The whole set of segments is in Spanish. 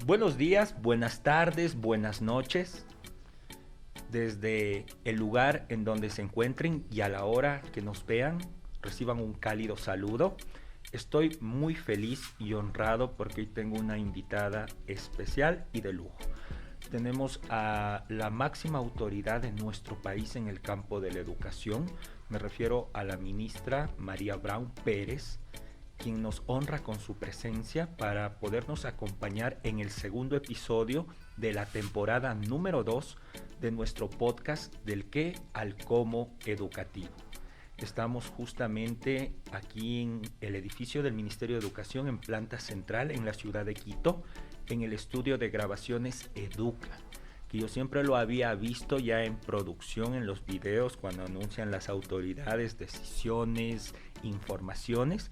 Buenos días, buenas tardes, buenas noches, desde el lugar en donde se encuentren y a la hora que nos vean, reciban un cálido saludo. Estoy muy feliz y honrado porque hoy tengo una invitada especial y de lujo. Tenemos a la máxima autoridad de nuestro país en el campo de la educación. Me refiero a la ministra María Braun Pérez, quien nos honra con su presencia para podernos acompañar en el segundo episodio de la temporada número 2 de nuestro podcast del qué al cómo educativo. Estamos justamente aquí en el edificio del Ministerio de Educación en planta central en la ciudad de Quito, en el estudio de grabaciones Educa, que yo siempre lo había visto ya en producción en los videos cuando anuncian las autoridades, decisiones, informaciones.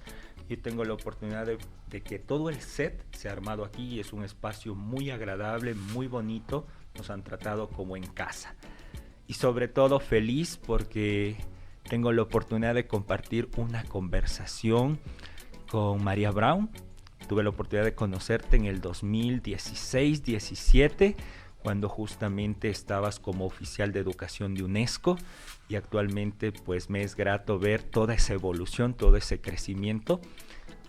Yo tengo la oportunidad de que todo el set se ha armado aquí y es un espacio muy agradable, muy bonito. Nos han tratado como en casa. Y sobre todo feliz porque tengo la oportunidad de compartir una conversación con María Braun. Tuve la oportunidad de conocerte en el 2016-17, cuando justamente estabas como oficial de educación de UNESCO, y actualmente pues me es grato ver toda esa evolución, todo ese crecimiento,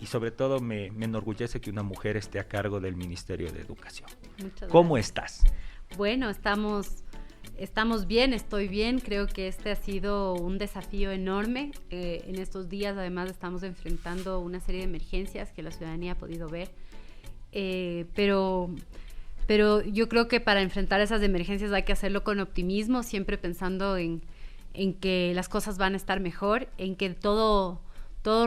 y sobre todo me enorgullece que una mujer esté a cargo del Ministerio de Educación. Muchas ¿Cómo gracias. estás? Bueno, estamos bien, estoy bien. Creo que este ha sido un desafío enorme. En estos días además estamos enfrentando una serie de emergencias que la ciudadanía ha podido ver, pero yo creo que para enfrentar esas emergencias hay que hacerlo con optimismo, siempre pensando en que las cosas van a estar mejor, en que todo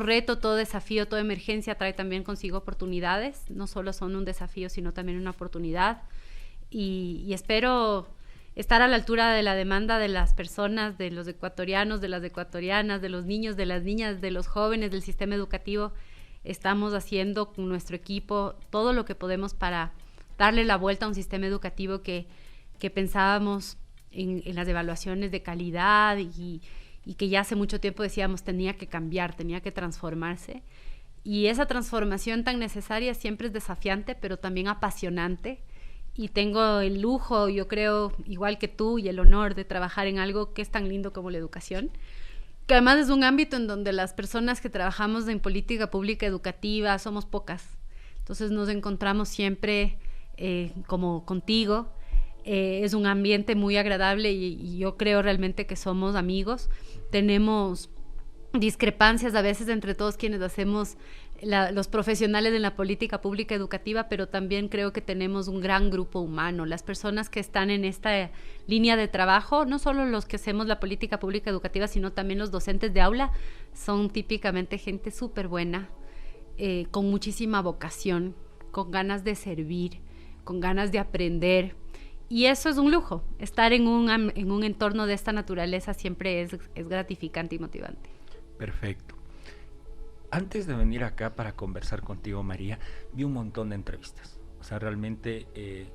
reto, todo desafío, toda emergencia trae también consigo oportunidades. No solo son un desafío, sino también una oportunidad. Y espero estar a la altura de la demanda de las personas, de los ecuatorianos, de las ecuatorianas, de los niños, de las niñas, de los jóvenes, del sistema educativo. Estamos haciendo con nuestro equipo todo lo que podemos para darle la vuelta a un sistema educativo que pensábamos en las evaluaciones de calidad y que ya hace mucho tiempo decíamos tenía que cambiar, tenía que transformarse. Y esa transformación tan necesaria siempre es desafiante, pero también apasionante. Y tengo el lujo, yo creo, igual que tú, y el honor de trabajar en algo que es tan lindo como la educación, que además es un ámbito en donde las personas que trabajamos en política pública educativa somos pocas. Entonces nos encontramos siempre como contigo. Es un ambiente muy agradable y yo creo realmente que somos amigos. Tenemos discrepancias a veces entre todos quienes hacemos los profesionales en la política pública educativa, pero también creo que tenemos un gran grupo humano. Las personas que están en esta línea de trabajo, no solo los que hacemos la política pública educativa, sino también los docentes de aula, son típicamente gente súper buena, con muchísima vocación, con ganas de servir, con ganas de aprender. Y eso es un lujo. Estar en un entorno de esta naturaleza siempre es gratificante y motivante. Perfecto. Antes de venir acá para conversar contigo, María, vi un montón de entrevistas. O sea, realmente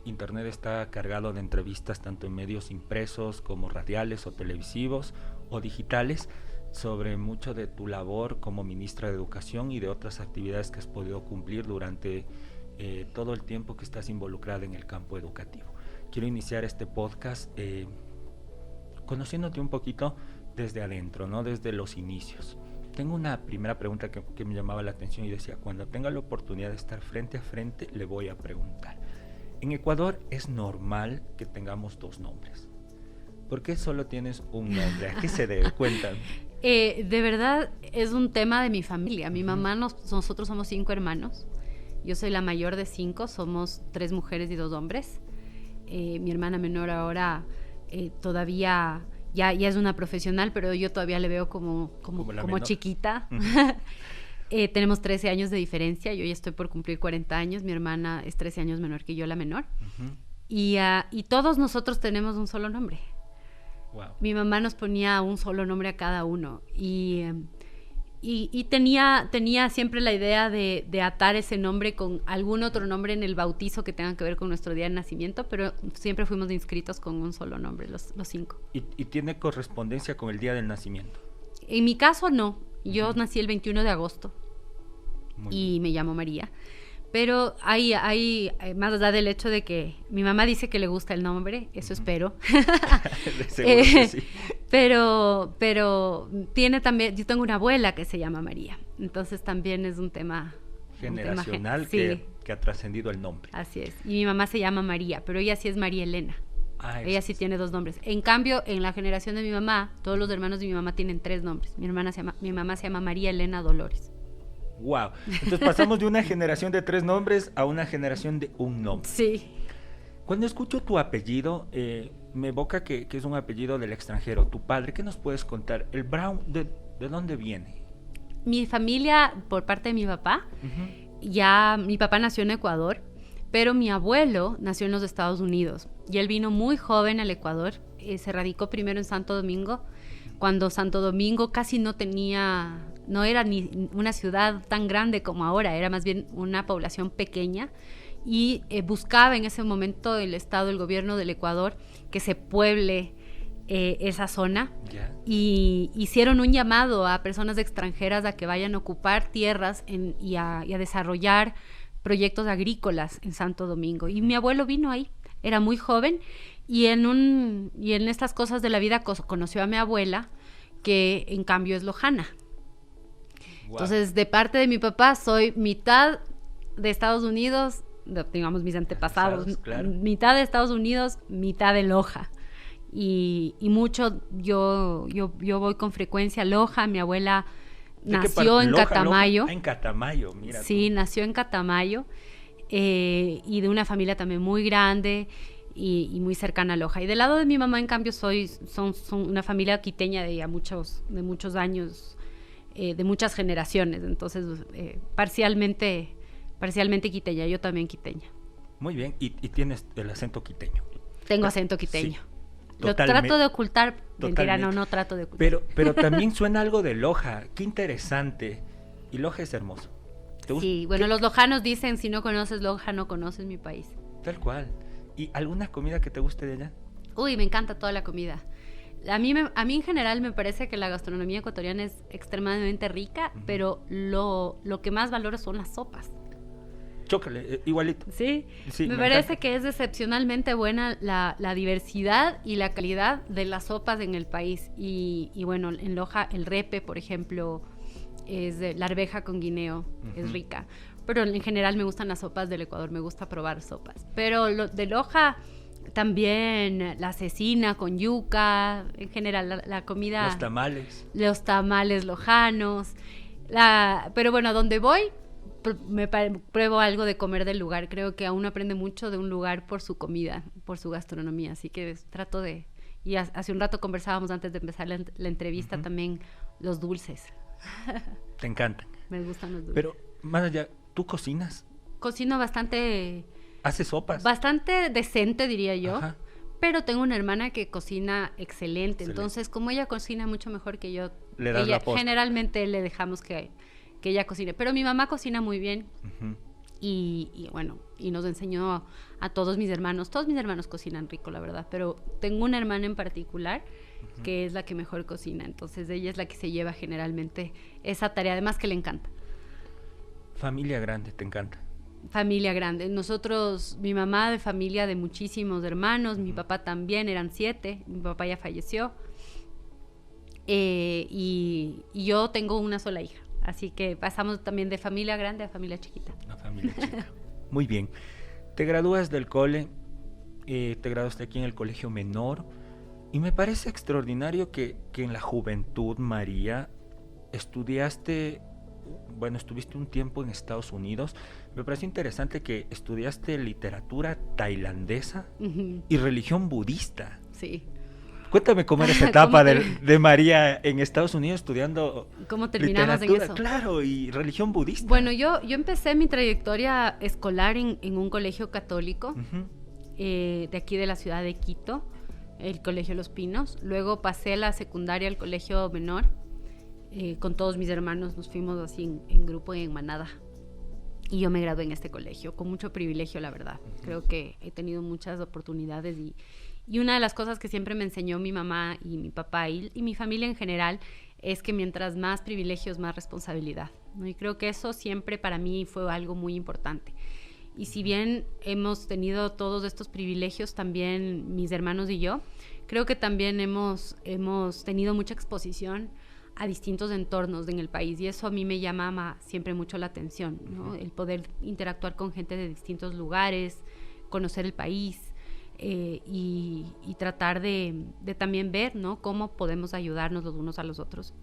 Internet está cargado de entrevistas tanto en medios impresos como radiales o televisivos o digitales sobre mucho de tu labor como ministra de Educación y de otras actividades que has podido cumplir durante todo el tiempo que estás involucrada en el campo educativo. Quiero iniciar este podcast conociéndote un poquito desde adentro, ¿no? Desde los inicios. Tengo una primera pregunta que me llamaba la atención y decía, cuando tenga la oportunidad de estar frente a frente, le voy a preguntar. En Ecuador es normal que tengamos dos nombres. ¿Por qué solo tienes un nombre? ¿A qué se debe? Cuéntame. De verdad es un tema de mi familia. Mi mamá, nosotros somos 5 hermanos. Yo soy la mayor de 5, somos 3 mujeres y 2 hombres. Mi hermana menor ahora todavía ya es una profesional, pero yo todavía le veo como chiquita. Tenemos 13 años de diferencia, yo ya estoy por cumplir 40 años, mi hermana es 13 años menor que yo, la menor. Y todos nosotros tenemos un solo nombre. Wow. Mi mamá nos ponía un solo nombre a cada uno y tenía siempre la idea de atar ese nombre con algún otro nombre en el bautizo que tenga que ver con nuestro día de nacimiento, pero siempre fuimos inscritos con un solo nombre, los 5. ¿Y tiene correspondencia con el día del nacimiento? En mi caso no, yo nací el 21 de agosto y me llamo María, Pero hay más allá del hecho de que mi mamá dice que le gusta el nombre, eso espero. Seguro que sí. Pero tiene también, yo tengo una abuela que se llama María, entonces también es un tema Generacional sí. que ha trascendido el nombre. Así es. Y mi mamá se llama María, pero ella sí es María Elena. Ella sí tiene 2 nombres. En cambio, en la generación de mi mamá, todos los hermanos de mi mamá tienen 3 nombres. Mi mamá se llama María Elena Dolores. Wow. Entonces pasamos de una generación de 3 nombres a una generación de un nombre. Sí. Cuando escucho tu apellido, me evoca que es un apellido del extranjero. Tu padre, ¿qué nos puedes contar? El Brown, ¿de dónde viene? Mi familia, por parte de mi papá, mi papá nació en Ecuador, pero mi abuelo nació en los Estados Unidos. Y él vino muy joven al Ecuador. Se radicó primero en Santo Domingo, cuando Santo Domingo casi no era ni una ciudad tan grande como ahora, era más bien una población pequeña, y buscaba en ese momento el gobierno del Ecuador que se pueble esa zona, y hicieron un llamado a personas extranjeras a que vayan a ocupar tierras y a desarrollar proyectos agrícolas en Santo Domingo. Y mi abuelo vino ahí, era muy joven, y en estas cosas de la vida conoció a mi abuela, que en cambio es lojana. Wow. Entonces, de parte de mi papá, soy mitad de Estados Unidos, digamos mis antepasados, claro. Mitad de Estados Unidos, mitad de Loja. Y mucho, yo voy con frecuencia a Loja. Mi abuela nació en Catamayo. En Catamayo, mira. Sí, nació en Catamayo, y de una familia también muy grande y muy cercana a Loja. Y del lado de mi mamá, en cambio, son una familia quiteña de muchos años, de muchas generaciones. Entonces, parcialmente quiteña, yo también quiteña. Muy bien, y tienes el acento quiteño. Tengo acento quiteño. Sí. Lo trato de ocultar, mentira, no trato de ocultar. Pero también suena algo de Loja, qué interesante. Y Loja es hermoso. Sí, bueno, los lojanos dicen, si no conoces Loja, no conoces mi país. Tal cual. ¿Y alguna comida que te guste de allá? Uy, me encanta toda la comida. A mí en general me parece que la gastronomía ecuatoriana es extremadamente rica, pero lo que más valoro son las sopas. Chócale, igualito. Sí, me parece que es excepcionalmente buena la diversidad y la calidad de las sopas en el país. Y bueno, en Loja el repe, por ejemplo, la arveja con guineo, es rica. Pero en general me gustan las sopas del Ecuador, me gusta probar sopas. Pero de Loja también la cecina con yuca, en general la comida... Los tamales lojanos. Pero bueno, a donde voy... pruebo algo de comer del lugar. Creo que aún aprende mucho de un lugar por su comida, por su gastronomía. Así que trato de... Y hace un rato conversábamos antes de empezar la entrevista también los dulces. Te encantan. Me gustan los dulces. Pero más allá, ¿tú cocinas? Cocino bastante... ¿Haces sopas? Bastante decente, diría yo. Ajá. Pero tengo una hermana que cocina excelente. Entonces, como ella cocina mucho mejor que yo, le das la posta. Generalmente le dejamos que ella cocine. Pero mi mamá cocina muy bien. Y bueno, y nos enseñó a todos mis hermanos. Todos mis hermanos cocinan rico, la verdad. Pero tengo una hermana en particular que es la que mejor cocina. Entonces ella es la que se lleva generalmente esa tarea. Además que le encanta. Familia grande, ¿te encanta? Familia grande. Nosotros, mi mamá de familia de muchísimos hermanos. Mi papá también, eran 7. Mi papá ya falleció. Y yo tengo una sola hija. Así que pasamos también de familia grande a familia chiquita. Una familia chica. Muy bien. Te gradúas del cole, te graduaste aquí en el colegio menor, y me parece extraordinario que en la juventud, María, estuviste un tiempo en Estados Unidos. Me parece interesante que estudiaste literatura tailandesa y religión budista. Sí. Cuéntame cómo era esa etapa de María enEstados Unidos estudiando ¿Cómo terminamos en eso? Claro, y religión budista. Bueno, yo empecé mi trayectoria escolar en un colegio católico de aquí de la ciudad de Quito, el Colegio Los Pinos. Luego pasé la secundaria al colegio menor. Con todos mis hermanos nos fuimos así en grupo y en manada. Y yo me gradué en este colegio, con mucho privilegio, la verdad. Creo que he tenido muchas oportunidades y una de las cosas que siempre me enseñó mi mamá y mi papá y mi familia en general es que mientras más privilegios, más responsabilidad. ¿no? Y creo que eso siempre para mí fue algo muy importante. Y si bien hemos tenido todos estos privilegios, también mis hermanos y yo, creo que también hemos tenido mucha exposición a distintos entornos en el país, y eso a mí me llama siempre mucho la atención, ¿no? El poder interactuar con gente de distintos lugares, conocer el país, y tratar de también ver, ¿no?, cómo podemos ayudarnos los unos a los otros.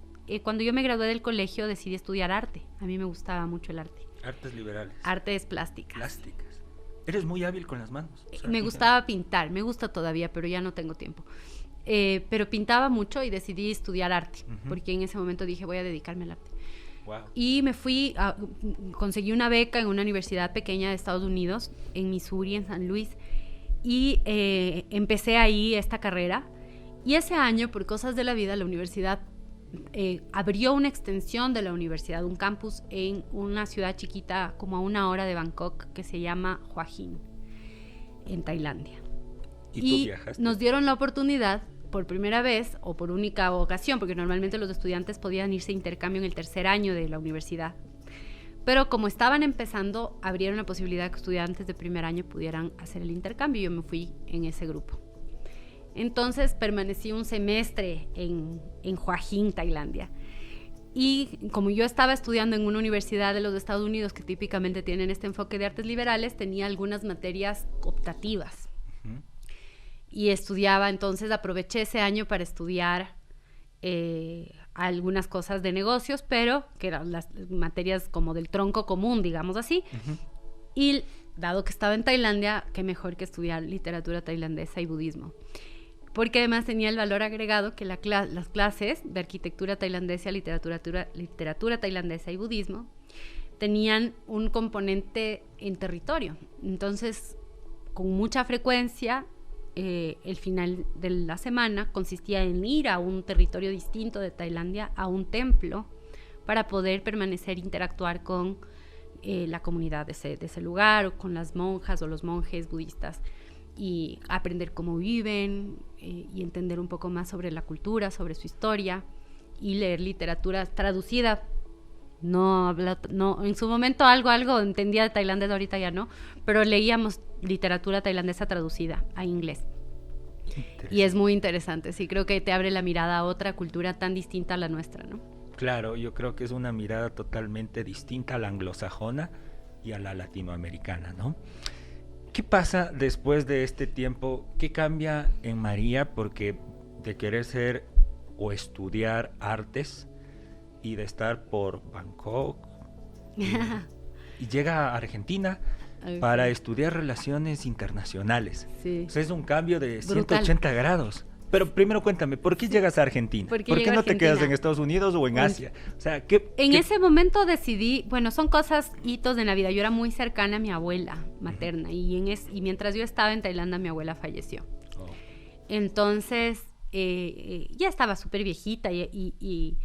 Cuando yo me gradué del colegio decidí estudiar arte. A mí me gustaba mucho el arte. Artes liberales. Artes plásticas. Plásticas. Eres muy hábil con las manos. O sea, me gustaba pintar, me gusta todavía, pero ya no tengo tiempo. Pero pintaba mucho y decidí estudiar arte, porque en ese momento dije, voy a dedicarme al arte. Wow. Y me fui, conseguí una beca en una universidad pequeña de Estados Unidos, en Missouri, en San Luis, y empecé ahí esta carrera. Y ese año, por cosas de la vida, la universidad abrió una extensión de la universidad, un campus en una ciudad chiquita como a 1 hora de Bangkok, que se llama Hua Hin, en Tailandia. ¿Y tú viajaste? Nos dieron la oportunidad, por primera vez o por única ocasión, porque normalmente los estudiantes podían irse de intercambio en el tercer año de la universidad, pero como estaban empezando, abrieron la posibilidad de que estudiantes de primer año pudieran hacer el intercambio, y yo me fui en ese grupo. Entonces permanecí un semestre en Hua Hin, Tailandia. Y como yo estaba estudiando en una universidad de los Estados Unidos que típicamente tienen este enfoque de artes liberales, tenía algunas materias optativas. Y estudiaba, entonces aproveché ese año para estudiar algunas cosas de negocios, pero que eran las materias como del tronco común, digamos así. Y dado que estaba en Tailandia, qué mejor que estudiar literatura tailandesa y budismo. Porque además tenía el valor agregado que las clases de arquitectura tailandesa, literatura tailandesa y budismo tenían un componente en territorio. Entonces, con mucha frecuencia, el final de la semana consistía en ir a un territorio distinto de Tailandia, a un templo, para poder permanecer, interactuar con la comunidad de ese lugar, o con las monjas o los monjes budistas, y aprender cómo viven, y entender un poco más sobre la cultura, sobre su historia, y leer literatura traducida. No, en su momento algo entendía de tailandés, ahorita ya no, pero leíamos literatura tailandesa traducida a inglés. Y es muy interesante, sí, creo que te abre la mirada a otra cultura tan distinta a la nuestra, ¿no? Claro, yo creo que es una mirada totalmente distinta a la anglosajona y a la latinoamericana, ¿no? ¿Qué pasa después de este tiempo? ¿Qué cambia en María? Porque de querer ser o estudiar artes y de estar por Bangkok y llega a Argentina para estudiar relaciones internacionales. Sí. O sea, es un cambio de Brutal. 180 grados. Pero primero cuéntame, ¿por qué llegas a Argentina? ¿Por qué no te quedas en Estados Unidos o en Asia? O sea, en ese momento decidí, bueno, son cosas, hitos de la vida. Yo era muy cercana a mi abuela materna, y mientras yo estaba en Tailandia, mi abuela falleció. Oh. Entonces, ya estaba súper viejita, y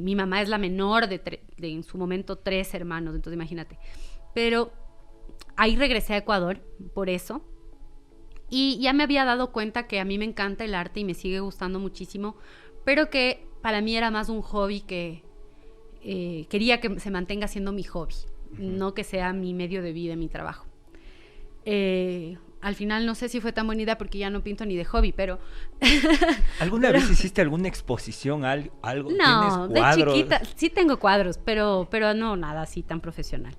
mi mamá es la menor de en su momento 3 hermanos, entonces imagínate. Pero ahí regresé a Ecuador por eso. Y ya me había dado cuenta que a mí me encanta el arte y me sigue gustando muchísimo, pero que para mí era más un hobby que quería que se mantenga siendo mi hobby, no que sea mi medio de vida, mi trabajo. Al final no sé si fue tan buena idea porque ya no pinto ni de hobby, pero... ¿Alguna vez hiciste alguna exposición, algo? No, ¿tienes cuadros? De chiquita sí tengo cuadros, pero no nada así tan profesional.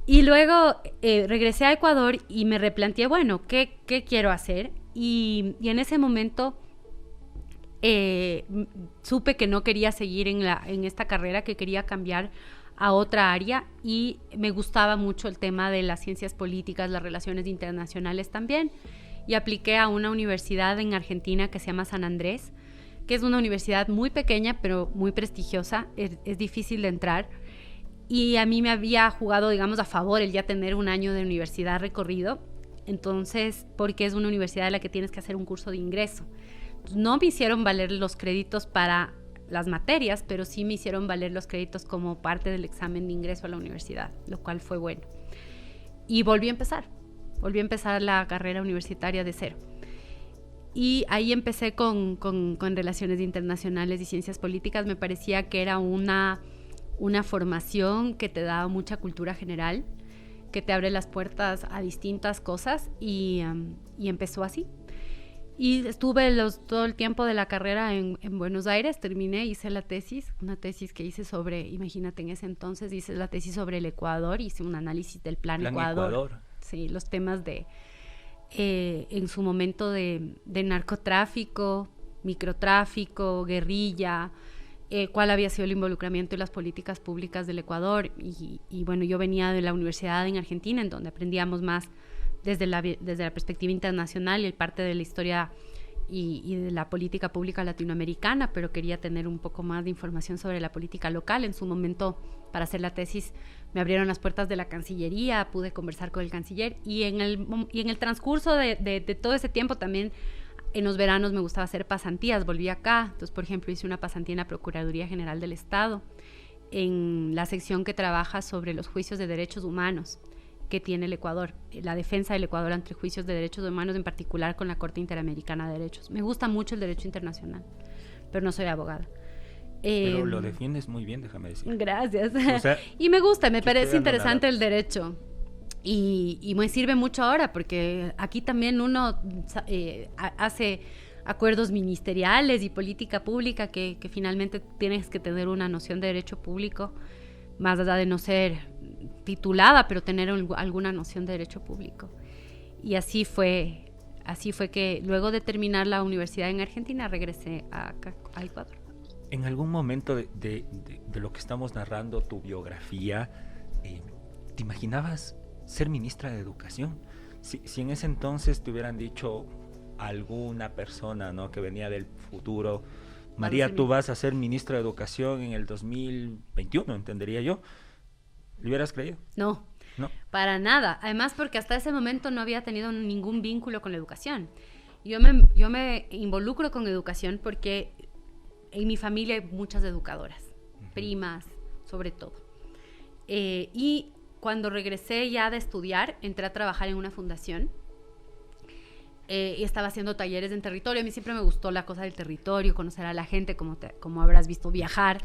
Y luego regresé a Ecuador y me replanteé, bueno, ¿qué quiero hacer? Y en ese momento supe que no quería seguir en esta carrera, que quería cambiar a otra área, y me gustaba mucho el tema de las ciencias políticas, las relaciones internacionales también, y apliqué a una universidad en Argentina que se llama San Andrés, que es una universidad muy pequeña pero muy prestigiosa, es difícil de entrar. Y a mí me había jugado, digamos, a favor el ya tener un año de universidad recorrido. Entonces, porque es una universidad en la que tienes que hacer un curso de ingreso. Entonces, no me hicieron valer los créditos para las materias, pero sí me hicieron valer los créditos como parte del examen de ingreso a la universidad, lo cual fue bueno. Y volví a empezar la carrera universitaria de cero. Y ahí empecé con relaciones internacionales y ciencias políticas. Me parecía que era una una formación que te da mucha cultura general, que te abre las puertas a distintas cosas y empezó así. Y estuve todo el tiempo de la carrera en Buenos Aires, terminé, hice la tesis, una tesis que hice sobre, imagínate, en ese entonces hice la tesis sobre el Ecuador, hice un análisis del plan Ecuador. Sí, los temas de, en su momento de narcotráfico, microtráfico, guerrilla, cuál había sido el involucramiento en las políticas públicas del Ecuador. Y bueno, yo venía de la universidad en Argentina, en donde aprendíamos más desde la perspectiva internacional y el parte de la historia y de la política pública latinoamericana, pero quería tener un poco más de información sobre la política local. En su momento, para hacer la tesis, me abrieron las puertas de la Cancillería, pude conversar con el canciller, y en el transcurso de todo ese tiempo también, en los veranos me gustaba hacer pasantías, volví acá. Entonces, por ejemplo, hice una pasantía en la Procuraduría General del Estado, en la sección que trabaja sobre los juicios de derechos humanos que tiene el Ecuador, la defensa del Ecuador ante juicios de derechos humanos, en particular con la Corte Interamericana de Derechos. Me gusta mucho el derecho internacional, pero no soy abogada. Pero lo defiendes muy bien, déjame decir. Gracias. O sea, y me gusta, me parece interesante el derecho. Y me sirve mucho ahora, porque aquí también uno hace acuerdos ministeriales y política pública que finalmente tienes que tener una noción de derecho público, más allá de no ser titulada, pero tener alguna noción de derecho público. Y así fue que luego de terminar la universidad en Argentina regresé a Ecuador. En algún momento de lo que estamos narrando, tu biografía, ¿te imaginabas ser ministra de Educación? Si en ese entonces te hubieran dicho alguna persona, ¿no?, que venía del futuro, María, tú vas a ser ministra de Educación en el 2021, entendería yo, ¿le hubieras creído? No, para nada. Además, porque hasta ese momento no había tenido ningún vínculo con la educación. Yo me involucro con educación porque en mi familia hay muchas educadoras, primas, sobre todo. Y cuando regresé ya de estudiar, entré a trabajar en una fundación y estaba haciendo talleres en territorio. A mí siempre me gustó la cosa del territorio, conocer a la gente, como habrás visto, viajar.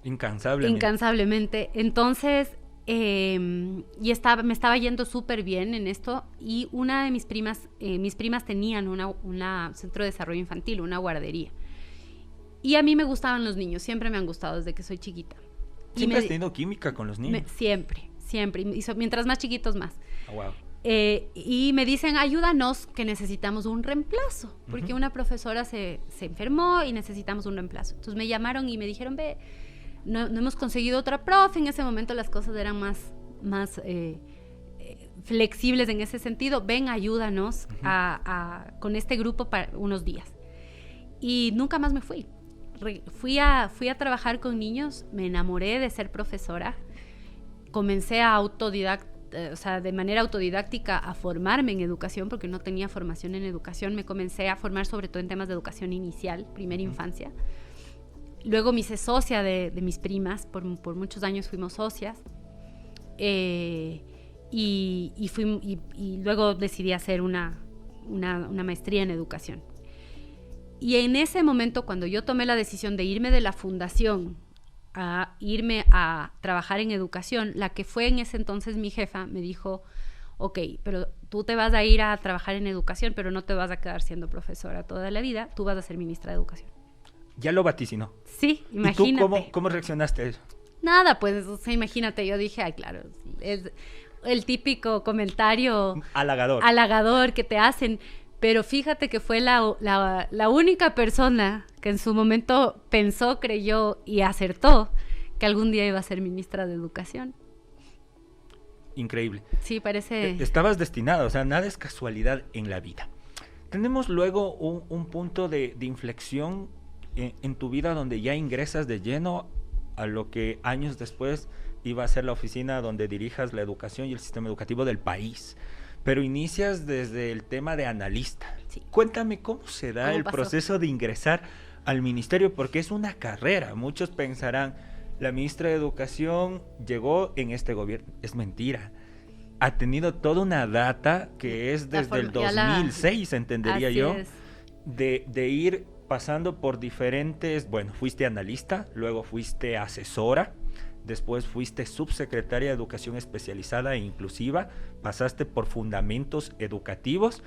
Incansablemente. Entonces, me estaba yendo súper bien en esto, y una de mis primas tenían una centro de desarrollo infantil, una guardería. Y a mí me gustaban los niños, siempre me han gustado desde que soy chiquita. ¿Siempre has tenido química con los niños? Siempre. Y mientras más chiquitos, más. Oh, wow. Y me dicen, ayúdanos, que necesitamos un reemplazo, porque una profesora se enfermó y necesitamos un reemplazo. Entonces me llamaron y me dijeron, no hemos conseguido otra profe. En ese momento las cosas eran más flexibles en ese sentido. Ven, ayúdanos con este grupo para unos días. Y nunca más me fui. Fui a trabajar con niños, me enamoré de ser profesora, comencé de manera autodidáctica a formarme en educación, porque no tenía formación en educación. Me comencé a formar sobre todo en temas de educación inicial, primera infancia. Luego me hice socia de mis primas, por muchos años fuimos socias, y luego decidí hacer una maestría en educación. Y en ese momento, cuando yo tomé la decisión de irme de la fundación a irme a trabajar en educación, la que fue en ese entonces mi jefa me dijo, ok, pero tú te vas a ir a trabajar en educación, pero no te vas a quedar siendo profesora toda la vida, tú vas a ser ministra de Educación. Ya lo vaticinó. Sí, imagínate. ¿Y tú cómo reaccionaste a eso? Nada, pues, o sea, imagínate, yo dije, ay, claro, es el típico comentario halagador que te hacen. Pero fíjate que fue la única persona que en su momento pensó, creyó y acertó que algún día iba a ser ministra de Educación. Increíble. Sí, parece... Estabas destinada, o sea, nada es casualidad en la vida. Tenemos luego un punto de inflexión en tu vida donde ya ingresas de lleno a lo que años después iba a ser la oficina donde dirijas la educación y el sistema educativo del país. Pero inicias desde el tema de analista. Sí. Cuéntame cómo se da el proceso de ingresar al ministerio, porque es una carrera. Muchos pensarán, la ministra de Educación llegó en este gobierno. Es mentira. Ha tenido toda una data que es desde el 2006, entendería yo, de ir pasando por diferentes... Bueno, fuiste analista, luego fuiste asesora, después fuiste subsecretaria de Educación Especializada e Inclusiva, pasaste por Fundamentos Educativos,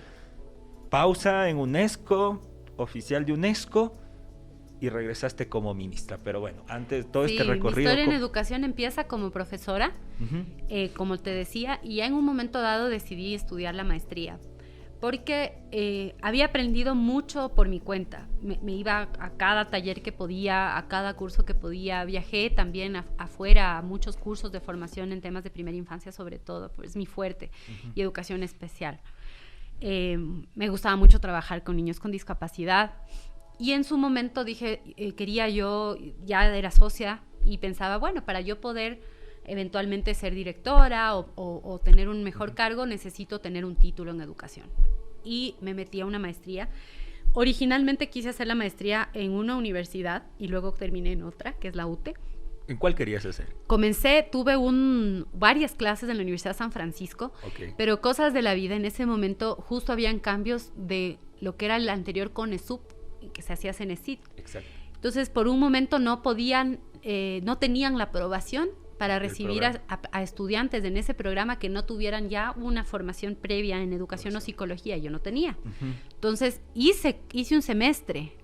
pausa en UNESCO, oficial de UNESCO, y regresaste como ministra. Pero bueno, antes todo este recorrido... Mi historia en educación empieza como profesora, como te decía, y ya en un momento dado decidí estudiar la maestría, porque había aprendido mucho por mi cuenta. Me iba a cada taller que podía, a cada curso que podía, viajé también afuera a muchos cursos de formación en temas de primera infancia, sobre todo, pues es mi fuerte, y educación especial. Me gustaba mucho trabajar con niños con discapacidad, y en su momento dije, quería yo, ya era socia, y pensaba, bueno, para yo poder eventualmente ser directora o tener un mejor cargo, necesito tener un título en educación. Y me metí a una maestría. Originalmente quise hacer la maestría en una universidad y luego terminé en otra, que es la UTE. ¿En cuál querías hacer? Tuve varias clases en la Universidad de San Francisco, pero cosas de la vida. En ese momento justo habían cambios de lo que era el anterior CONESUP, que se hacía CENESID. Exacto. Entonces, por un momento no tenían la aprobación para recibir a estudiantes en ese programa que no tuvieran ya una formación previa en educación o psicología. Yo no tenía. Entonces, hice un semestre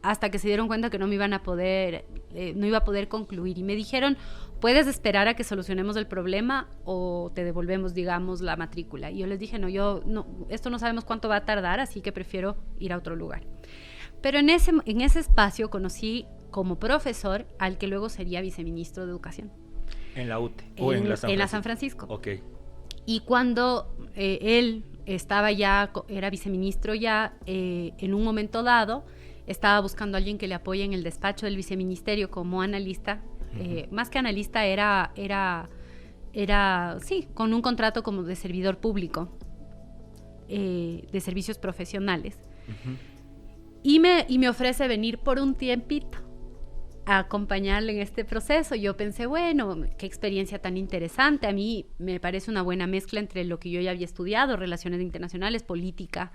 hasta que se dieron cuenta que no iba a poder concluir. Y me dijeron, puedes esperar a que solucionemos el problema o te devolvemos, digamos, la matrícula. Y yo les dije, esto no sabemos cuánto va a tardar, así que prefiero ir a otro lugar. Pero en ese espacio conocí como profesor al que luego sería viceministro de Educación. ¿En la UTE o en la San Francisco? En la San Francisco. Ok. Y cuando él era viceministro ya, en un momento dado, estaba buscando a alguien que le apoye en el despacho del viceministerio como analista. Más que analista, era con un contrato como de servidor público, de servicios profesionales. Y me ofrece venir por un tiempito a acompañarle en este proceso. Yo pensé, bueno, qué experiencia tan interesante. A mí me parece una buena mezcla entre lo que yo ya había estudiado, relaciones internacionales, política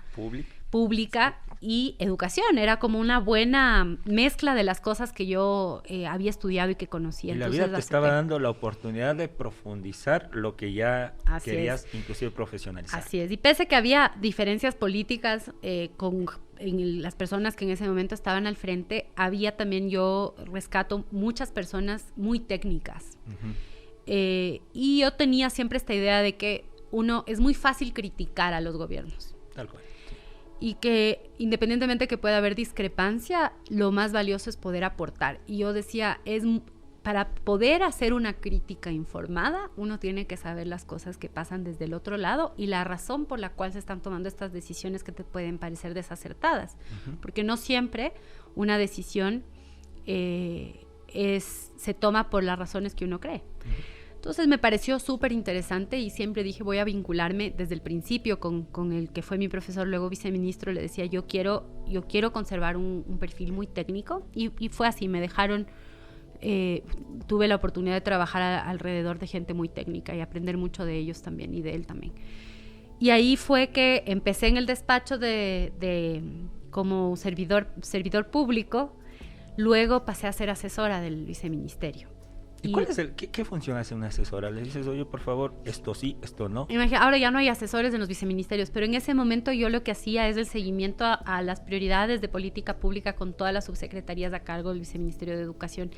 pública y educación. Era como una buena mezcla de las cosas que yo había estudiado y que conocía. Y la vida te estaba dando la oportunidad de profundizar lo que ya querías, inclusive profesionalizar. Así es. Y pese que había diferencias políticas en las personas que en ese momento estaban al frente, había también, yo rescato, muchas personas muy técnicas. Y yo tenía siempre esta idea de que es muy fácil criticar a los gobiernos. Tal cual. Y que independientemente que pueda haber discrepancia, lo más valioso es poder aportar. Y yo decía, para poder hacer una crítica informada, uno tiene que saber las cosas que pasan desde el otro lado y la razón por la cual se están tomando estas decisiones que te pueden parecer desacertadas. Porque no siempre una decisión se toma por las razones que uno cree. Entonces me pareció súper interesante y siempre dije, voy a vincularme desde el principio con el que fue mi profesor, luego viceministro. Le decía, yo quiero conservar un perfil muy técnico, y fue así. Me dejaron, tuve la oportunidad de trabajar alrededor de gente muy técnica y aprender mucho de ellos también y de él también. Y ahí fue que empecé en el despacho como servidor público. Luego pasé a ser asesora del viceministerio. ¿Y cuál es qué función hace una asesora? Le dices, oye, por favor, esto sí, esto no. Ahora ya no hay asesores en los viceministerios, pero en ese momento yo lo que hacía es el seguimiento a las prioridades de política pública con todas las subsecretarías a cargo del Viceministerio de Educación.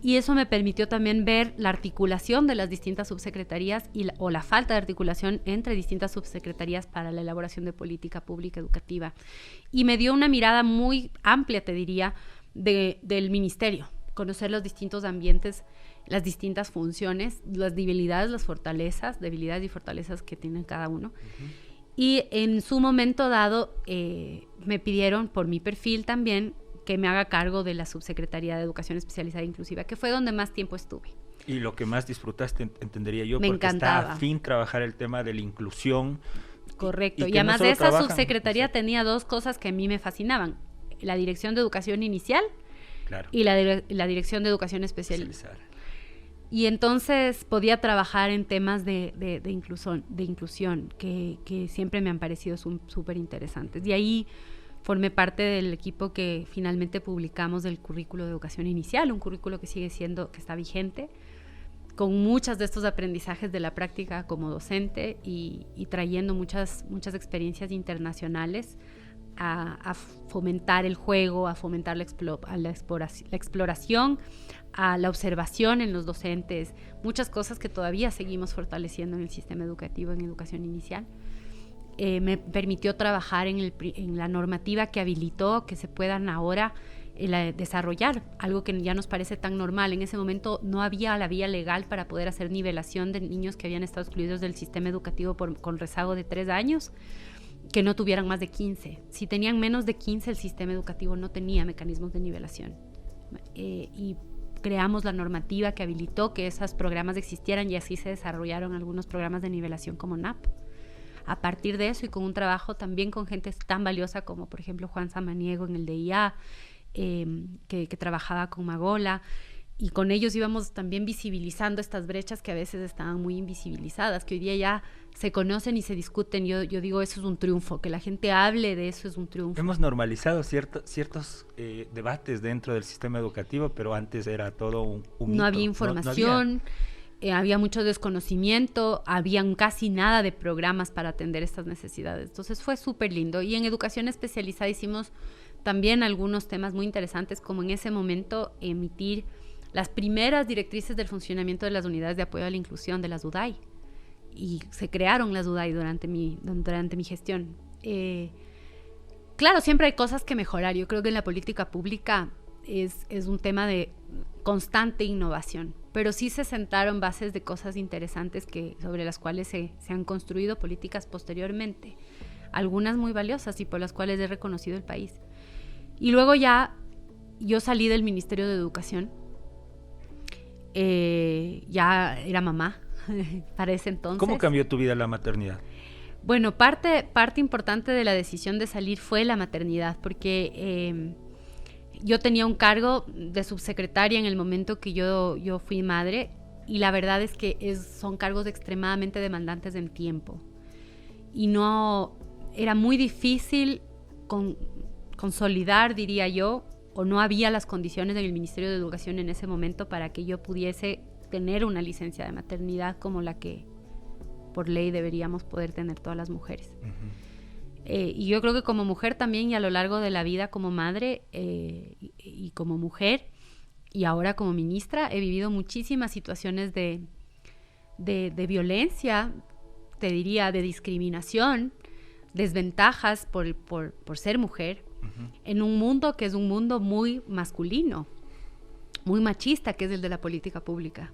Y eso me permitió también ver la articulación de las distintas subsecretarías o la falta de articulación entre distintas subsecretarías para la elaboración de política pública educativa. Y me dio una mirada muy amplia, te diría, del ministerio, conocer los distintos ambientes, las distintas funciones, las debilidades, las fortalezas, debilidades y fortalezas que tienen cada uno. Y en su momento dado me pidieron por mi perfil también que me haga cargo de la Subsecretaría de Educación Especializada e Inclusiva, que fue donde más tiempo estuve. Y lo que más disfrutaste, entendería yo, me porque encantaba. está a fin trabajar el tema de la inclusión. Correcto. Y además de esa subsecretaría tenía dos cosas que a mí me fascinaban: la Dirección de Educación Inicial, claro, y la Dirección de Educación Especializada. Y entonces podía trabajar en temas de inclusión que siempre me han parecido súper interesantes. Y ahí formé parte del equipo que finalmente publicamos del currículo de educación inicial, un currículo que sigue siendo, que está vigente. con muchos de estos aprendizajes de la práctica como docente y trayendo muchas experiencias internacionales a fomentar el juego, a fomentar la exploración, a la observación en los docentes, muchas cosas que todavía seguimos fortaleciendo en el sistema educativo, en educación inicial. Me permitió trabajar en la normativa que habilitó que se puedan ahora desarrollar algo que ya nos parece tan normal. En ese momento no había la vía legal para poder hacer nivelación de niños que habían estado excluidos del sistema educativo con rezago de 3 años, que no tuvieran más de 15. Si tenían menos de 15, el sistema educativo no tenía mecanismos de nivelación. Y creamos la normativa que habilitó que esos programas existieran y así se desarrollaron algunos programas de nivelación como NAP. A partir de eso y con un trabajo también con gente tan valiosa como por ejemplo Juan Samaniego en el DIA, que trabajaba con Magola, y con ellos íbamos también visibilizando estas brechas que a veces estaban muy invisibilizadas, que hoy día ya se conocen y se discuten. Yo digo, eso es un triunfo, que la gente hable de eso es un triunfo. Hemos normalizado ciertos debates dentro del sistema educativo, pero antes era todo un no mito. Había información, había mucho desconocimiento, había casi nada de programas para atender estas necesidades. Entonces fue súper lindo. Y en educación especializada hicimos también algunos temas muy interesantes, como en ese momento emitir las primeras directrices del funcionamiento de las unidades de apoyo a la inclusión, de las UDAI. Y se crearon las UDAI durante mi gestión. Claro, siempre hay cosas que mejorar. Yo creo que en la política pública es un tema de constante innovación, pero sí se sentaron bases de cosas interesantes sobre las cuales se han construido políticas posteriormente, algunas muy valiosas y por las cuales he reconocido el país. Y luego ya yo salí del Ministerio de Educación, ya era mamá para ese entonces. ¿Cómo cambió tu vida la maternidad? Bueno, parte importante de la decisión de salir fue la maternidad, porque yo tenía un cargo de subsecretaria en el momento que yo fui madre, y la verdad es que son cargos extremadamente demandantes en tiempo. Y no era muy difícil consolidar, diría yo, o no había las condiciones en el Ministerio de Educación en ese momento para que yo pudiese tener una licencia de maternidad como la que por ley deberíamos poder tener todas las mujeres. Uh-huh. Y yo creo que como mujer también, y a lo largo de la vida como madre y como mujer, y ahora como ministra, he vivido muchísimas situaciones de violencia, te diría, de discriminación, desventajas por ser mujer, uh-huh, en un mundo que es un mundo muy masculino, muy machista, que es el de la política pública.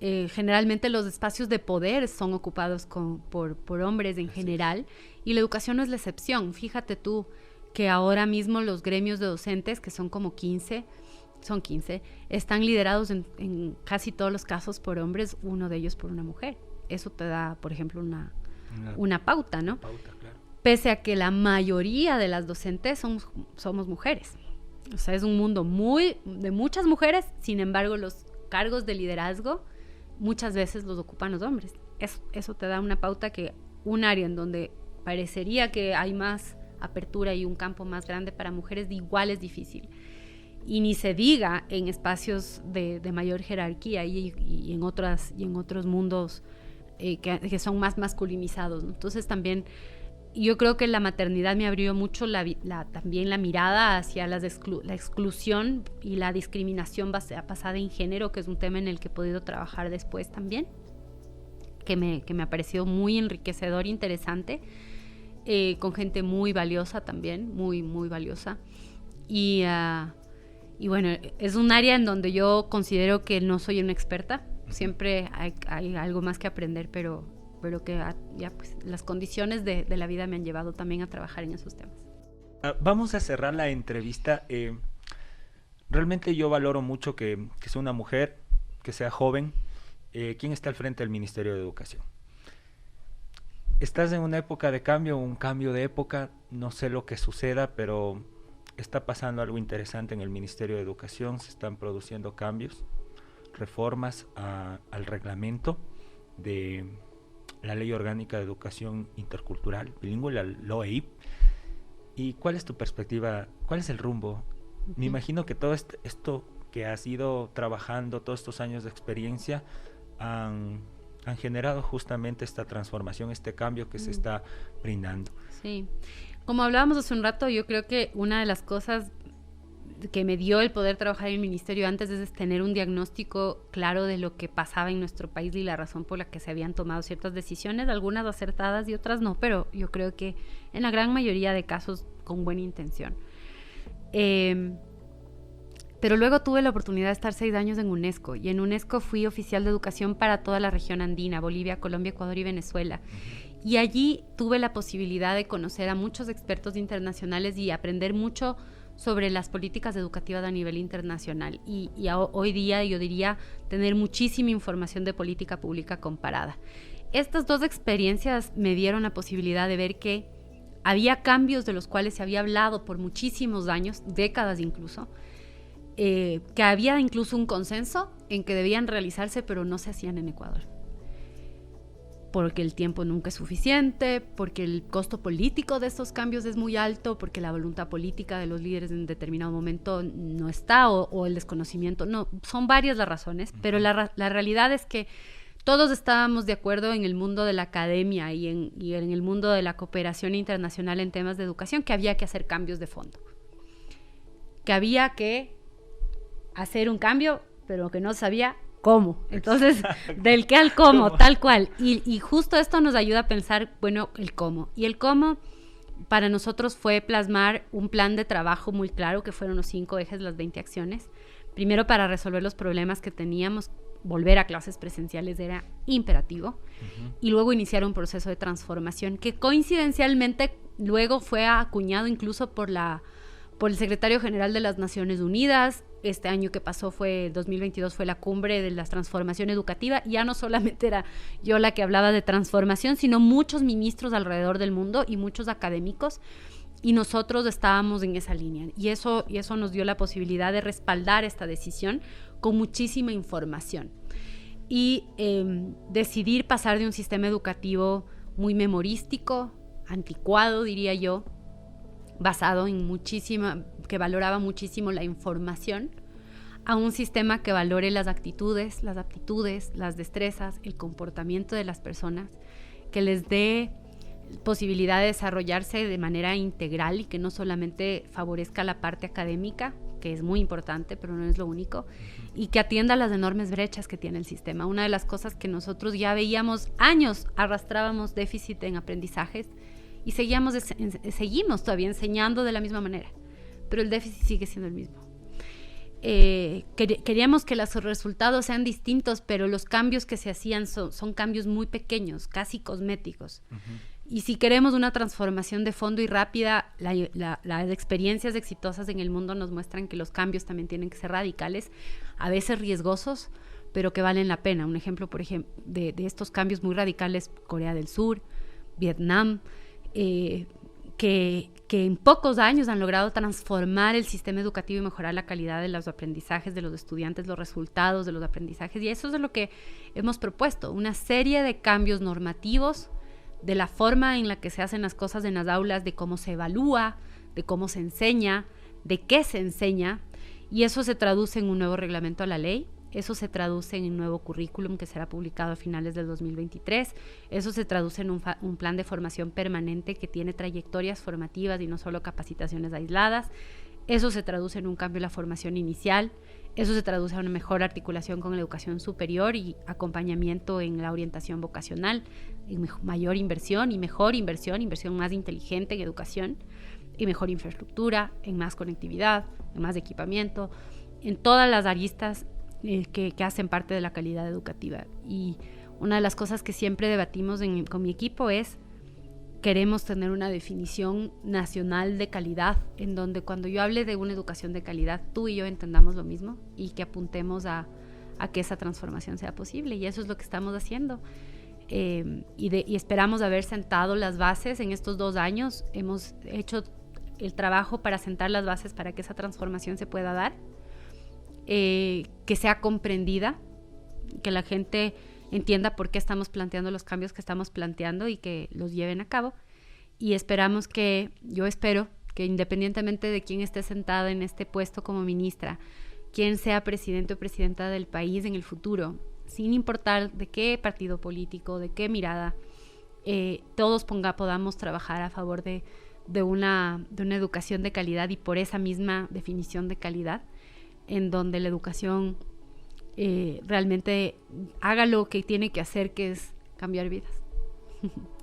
Generalmente los espacios de poder son ocupados por hombres en general, y la educación no es la excepción. Fíjate tú que ahora mismo los gremios de docentes, que son como 15, están liderados en casi todos los casos por hombres, uno de ellos por una mujer. Eso te da, por ejemplo, una pauta, ¿no? Pauta, claro. Pese a que la mayoría de las docentes somos mujeres. O sea, es un mundo de muchas mujeres, sin embargo, los cargos de liderazgo muchas veces los ocupan los hombres. Eso te da una pauta que un área en donde parecería que hay más apertura y un campo más grande para mujeres, igual es difícil. Y ni se diga en espacios de mayor jerarquía y en otros mundos que son más masculinizados, ¿no? Entonces también yo creo que la maternidad me abrió mucho también la mirada hacia la exclusión y la discriminación basada en género, que es un tema en el que he podido trabajar después también, que me ha parecido muy enriquecedor, interesante, con gente muy valiosa también, muy, muy valiosa. Y bueno, es un área en donde yo considero que no soy una experta, siempre hay algo más que aprender, pero que ya pues las condiciones de la vida me han llevado también a trabajar en esos temas. Vamos a cerrar la entrevista. Realmente yo valoro mucho que sea una mujer, que sea joven. ¿Quién está al frente del Ministerio de Educación? Estás en una época de cambio, un cambio de época, no sé lo que suceda, pero está pasando algo interesante en el Ministerio de Educación, se están produciendo cambios, reformas al reglamento de la Ley Orgánica de Educación Intercultural Bilingüe, la LOEIP. ¿Y cuál es tu perspectiva? ¿Cuál es el rumbo? Me imagino que todo esto que has ido trabajando, todos estos años de experiencia, han generado justamente esta transformación, este cambio que se está brindando. Sí, como hablábamos hace un rato, yo creo que una de las cosas que me dio el poder trabajar en el ministerio antes es tener un diagnóstico claro de lo que pasaba en nuestro país y la razón por la que se habían tomado ciertas decisiones, algunas acertadas y otras no, pero yo creo que en la gran mayoría de casos con buena intención. Pero luego tuve la oportunidad de estar 6 años en UNESCO, y en UNESCO fui oficial de educación para toda la región andina, Bolivia, Colombia, Ecuador y Venezuela. Y allí tuve la posibilidad de conocer a muchos expertos internacionales y aprender mucho sobre las políticas educativas a nivel internacional. Y hoy día yo diría tener muchísima información de política pública comparada. Estas 2 experiencias me dieron la posibilidad de ver que había cambios de los cuales se había hablado por muchísimos años, décadas incluso, que había incluso un consenso en que debían realizarse, pero no se hacían en Ecuador. Porque el tiempo nunca es suficiente, porque el costo político de estos cambios es muy alto, porque la voluntad política de los líderes en determinado momento no está, o el desconocimiento. No, son varias las razones, pero la realidad es que todos estábamos de acuerdo en el mundo de la academia y en el mundo de la cooperación internacional en temas de educación, que había que hacer cambios de fondo. Que había que hacer un cambio, pero que no sabía cómo. Entonces, del qué al cómo, tal cual. Y justo esto nos ayuda a pensar, bueno, el cómo. Y el cómo para nosotros fue plasmar un plan de trabajo muy claro, que fueron los 5 ejes, las 20 acciones. Primero, para resolver los problemas que teníamos, volver a clases presenciales era imperativo. Y luego iniciar un proceso de transformación que coincidencialmente luego fue acuñado incluso por el secretario general de las Naciones Unidas. Este año que pasó, 2022, fue la cumbre de la transformación educativa. Ya no solamente era yo la que hablaba de transformación, sino muchos ministros alrededor del mundo y muchos académicos, y nosotros estábamos en esa línea. Y eso nos dio la posibilidad de respaldar esta decisión con muchísima información. Y decidir pasar de un sistema educativo muy memorístico, anticuado, diría yo, basado en que valoraba muchísimo la información, a un sistema que valore las actitudes, las aptitudes, las destrezas, el comportamiento de las personas, que les dé posibilidad de desarrollarse de manera integral y que no solamente favorezca la parte académica, que es muy importante, pero no es lo único, y que atienda las enormes brechas que tiene el sistema. Una de las cosas que nosotros ya veíamos años, arrastrábamos déficit en aprendizajes, y seguimos todavía enseñando de la misma manera, pero el déficit sigue siendo el mismo. Queríamos que los resultados sean distintos, pero los cambios que se hacían son cambios muy pequeños, casi cosméticos. Y si queremos una transformación de fondo y rápida, las experiencias exitosas en el mundo nos muestran que los cambios también tienen que ser radicales, a veces riesgosos, pero que valen la pena. Un ejemplo, por ejemplo, de estos cambios muy radicales, Corea del Sur, Vietnam, que en pocos años han logrado transformar el sistema educativo y mejorar la calidad de los aprendizajes de los estudiantes, los resultados de los aprendizajes. Y eso es lo que hemos propuesto, una serie de cambios normativos, de la forma en la que se hacen las cosas en las aulas, de cómo se evalúa, de cómo se enseña, de qué se enseña, y eso se traduce en un nuevo reglamento a la ley. Eso se traduce en un nuevo currículum que será publicado a finales del 2023. Eso se traduce en un plan de formación permanente que tiene trayectorias formativas y no solo capacitaciones aisladas. Eso se traduce en un cambio en la formación inicial. Eso se traduce en una mejor articulación con la educación superior y acompañamiento en la orientación vocacional, en mayor inversión y mejor inversión más inteligente en educación, y mejor infraestructura, en más conectividad, en más equipamiento, en todas las aristas que hacen parte de la calidad educativa. Y una de las cosas que siempre debatimos con mi equipo es: queremos tener una definición nacional de calidad, en donde cuando yo hable de una educación de calidad, tú y yo entendamos lo mismo y que apuntemos a que esa transformación sea posible. Y eso es lo que estamos haciendo. Y esperamos haber sentado las bases en estos 2 años. Hemos hecho el trabajo para sentar las bases para que esa transformación se pueda dar. Que sea comprendida, que la gente entienda por qué estamos planteando los cambios que estamos planteando y que los lleven a cabo. Y yo espero que independientemente de quién esté sentado en este puesto como ministra, quién sea presidente o presidenta del país en el futuro, sin importar de qué partido político, de qué mirada, todos podamos trabajar a favor de una educación de calidad, y por esa misma definición de calidad, en donde la educación realmente haga lo que tiene que hacer, que es cambiar vidas.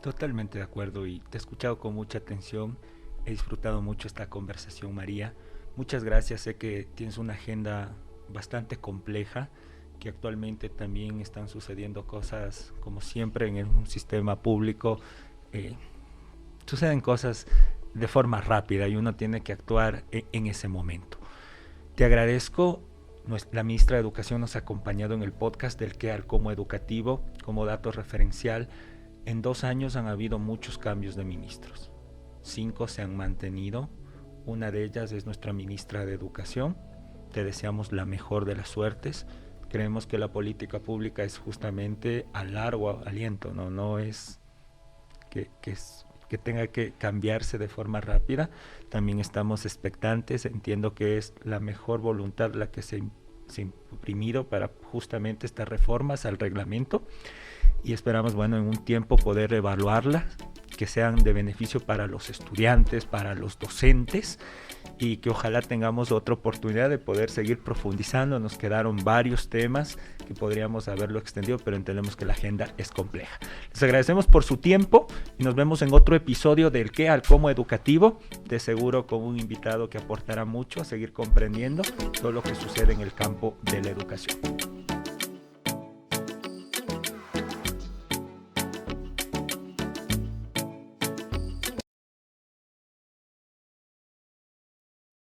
Totalmente de acuerdo, y te he escuchado con mucha atención. He disfrutado mucho esta conversación, María. Muchas gracias. Sé que tienes una agenda bastante compleja, que actualmente también están sucediendo cosas, como siempre en un sistema público, suceden cosas de forma rápida y uno tiene que actuar en ese momento. Te agradezco. La ministra de Educación nos ha acompañado en el podcast del qué al cómo educativo. Como dato referencial, en 2 años han habido muchos cambios de ministros. 5 se han mantenido. Una de ellas es nuestra ministra de Educación. Te deseamos la mejor de las suertes. Creemos que la política pública es justamente a largo aliento, no es que tenga que cambiarse de forma rápida. También estamos expectantes. Entiendo que es la mejor voluntad la que se ha imprimido para justamente estas reformas al reglamento, y esperamos, en un tiempo poder evaluarlas, que sean de beneficio para los estudiantes, para los docentes, y que ojalá tengamos otra oportunidad de poder seguir profundizando. Nos quedaron varios temas que podríamos haberlo extendido, pero entendemos que la agenda es compleja. Les agradecemos por su tiempo y nos vemos en otro episodio del qué al cómo educativo, de seguro con un invitado que aportará mucho a seguir comprendiendo todo lo que sucede en el campo de la educación.